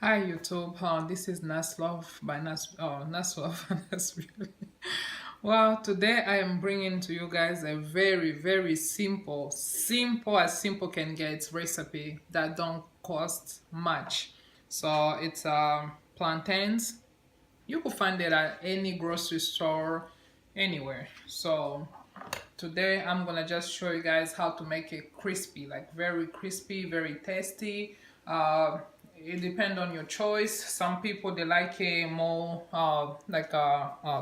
Hi YouTube, this is Naslov by Naslov. Well, today I am bringing to you guys a very simple as simple can get recipe that don't cost much. So it's plantains. You can find it at any grocery store, anywhere. So today I'm gonna just show you guys how to make it crispy, like very crispy, very tasty. It depends on your choice. Some people they like it more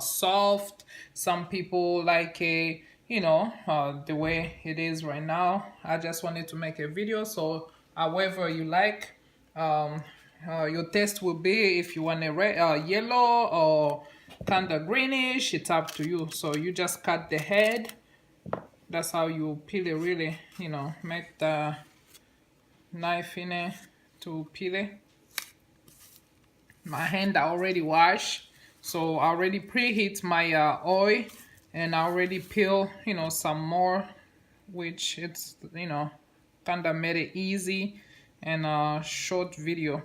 soft. Some people like it, the way it is right now. I just wanted to make a video, so however you like, your taste will be. If you want a red, yellow or kind of greenish, it's up to you. So you just cut the head. That's how you peel it, really, make the knife in it to peel it. My hand I already washed, so I already preheat my oil, and I already peel, some more, which it's, kind of made it easy and a short video.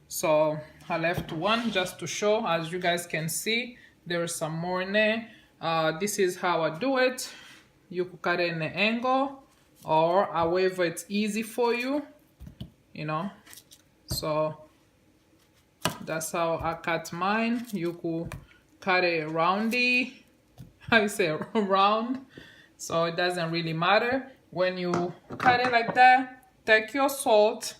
So I left one just to show. As you guys can see, there's some more in there. This is how I do it. You could cut it in an angle, or however it's easy for you, so that's how I cut mine. You could cut it roundy, how you say round, so it doesn't really matter. When you cut it like that, take your salt,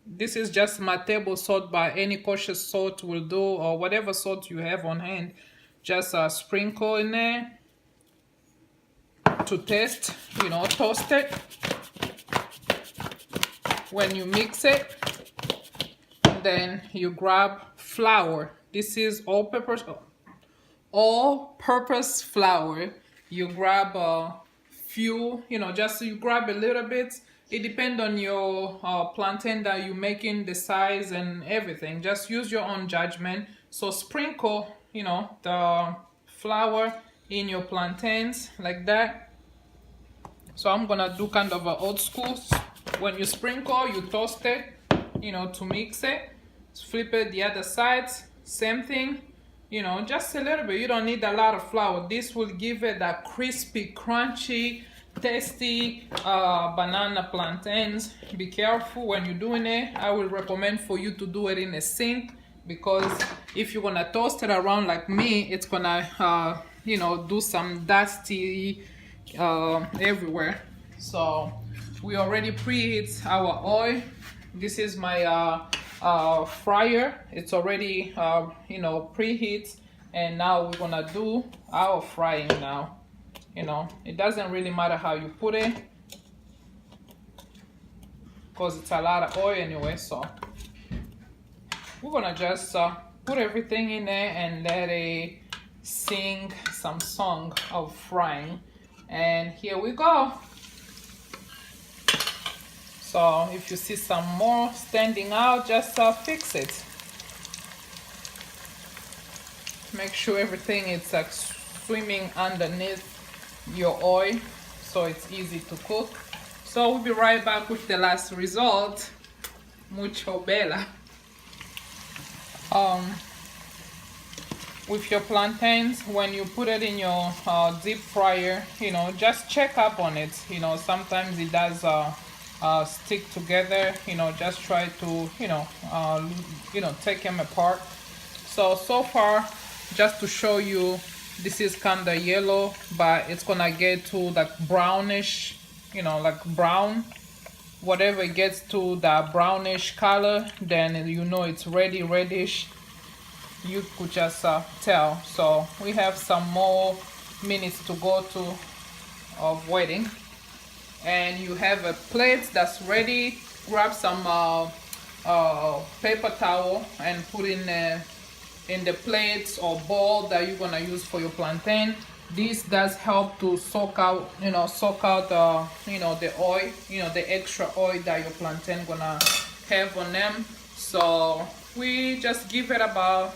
this is just my table salt, but any kosher salt will do, or whatever salt you have on hand. Just sprinkle in there to taste, toast it. When you mix it, then you grab flour. This is all-purpose flour. You grab a few, just you grab a little bit. It depends on your plantain that you're making, the size and everything. Just use your own judgment. So sprinkle, the flour in your plantains like that. So I'm gonna do kind of an old school. When you sprinkle, you toast it, to mix it. Flip it the other side, same thing, just a little bit. You don't need a lot of flour. This will give it that crispy, crunchy, tasty banana plantains. Be careful when you're doing it. I will recommend for you to do it in a sink, because if you're gonna toast it around like me, it's gonna do some dusty everywhere. So we already preheat our oil. This is my fryer. It's already preheat, and now we're gonna do our frying now. It doesn't really matter how you put it, because it's a lot of oil anyway. So we're gonna just put everything in there and let it sing some song of frying. And here we go. So if you see some more standing out, just fix it. Make sure everything is like swimming underneath your oil, so it's easy to cook. So we'll be right back with the last result. Mucho bella. With your plantains, when you put it in your deep fryer, just check up on it. Sometimes it does stick together. Just try to take them apart. So far, just to show you, this is kind of yellow, but it's gonna get to like brownish, like brown. Whatever it gets to the brownish color, then it's ready, reddish. You could just tell. So we have some more minutes to go to of waiting, and you have a plate that's ready. Grab some paper towel and put in the plates or bowl that you're gonna use for your plantain. This does help to soak out the oil, the extra oil that your plantain gonna have on them. So we just give it about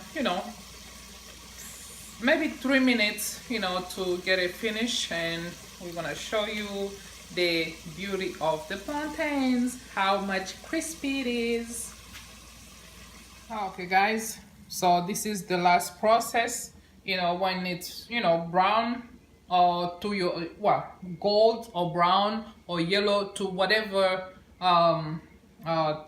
maybe 3 minutes to get it finished, and we're gonna show you the beauty of the plantains, how much crispy it is. Okay guys, so this is the last process. When it's brown or to your gold or brown or yellow to whatever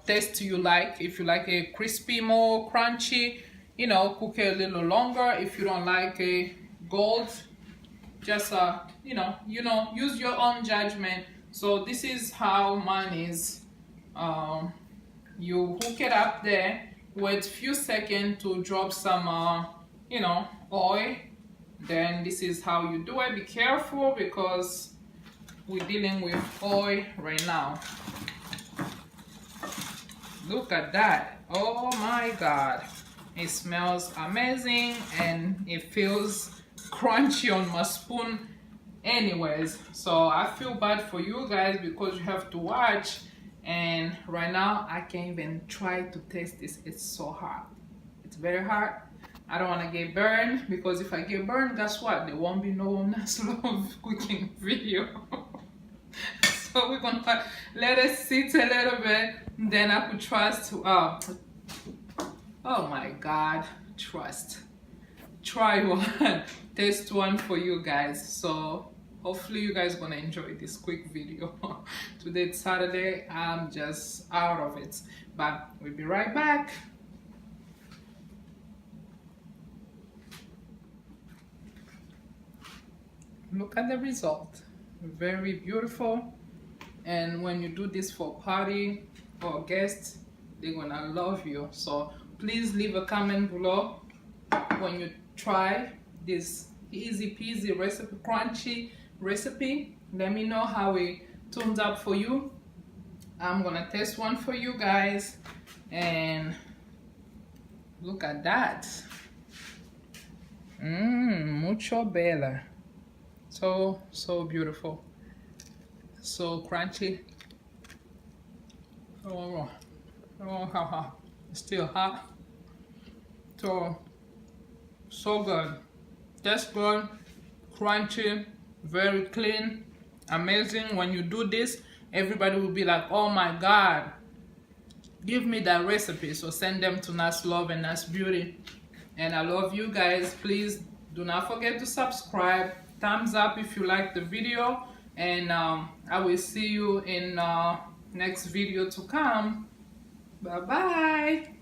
taste you like. If you like a crispy, more crunchy, cook it a little longer. If you don't like a gold, just use your own judgment. So this is how mine is. You hook it up there, wait few seconds to drop some oil. Then this is how you do it. Be careful because we're dealing with oil right now. Look at that. Oh my god, it smells amazing and it feels crunchy on my spoon anyways. So I feel bad for you guys because you have to watch, and right now I can't even try to taste this. It's so hot. It's very hot. I don't want to get burned, because if I get burned, guess what? There won't be no nice love cooking video. So we're gonna let it sit a little bit, then I could trust. Oh my god, try one, taste one for you guys. So hopefully you guys gonna enjoy this quick video. Today it's Saturday, I'm just out of it, but we'll be right back. Look at the result, very beautiful. And when you do this for a party or guests, they're gonna love you. So please leave a comment below when you try this easy peasy recipe, crunchy recipe. Let me know how it turns out for you. I'm gonna test one for you guys, and look at that. Mucho bella. So beautiful, so crunchy. Oh, it's still hot. So good. That's good, crunchy, very clean, amazing. When you do this, everybody will be like, oh my god, give me that recipe. So send them to Nas Love and Nas Beauty. And I love you guys. Please do not forget to subscribe, thumbs up if you like the video, and I will see you in next video to come. Bye bye.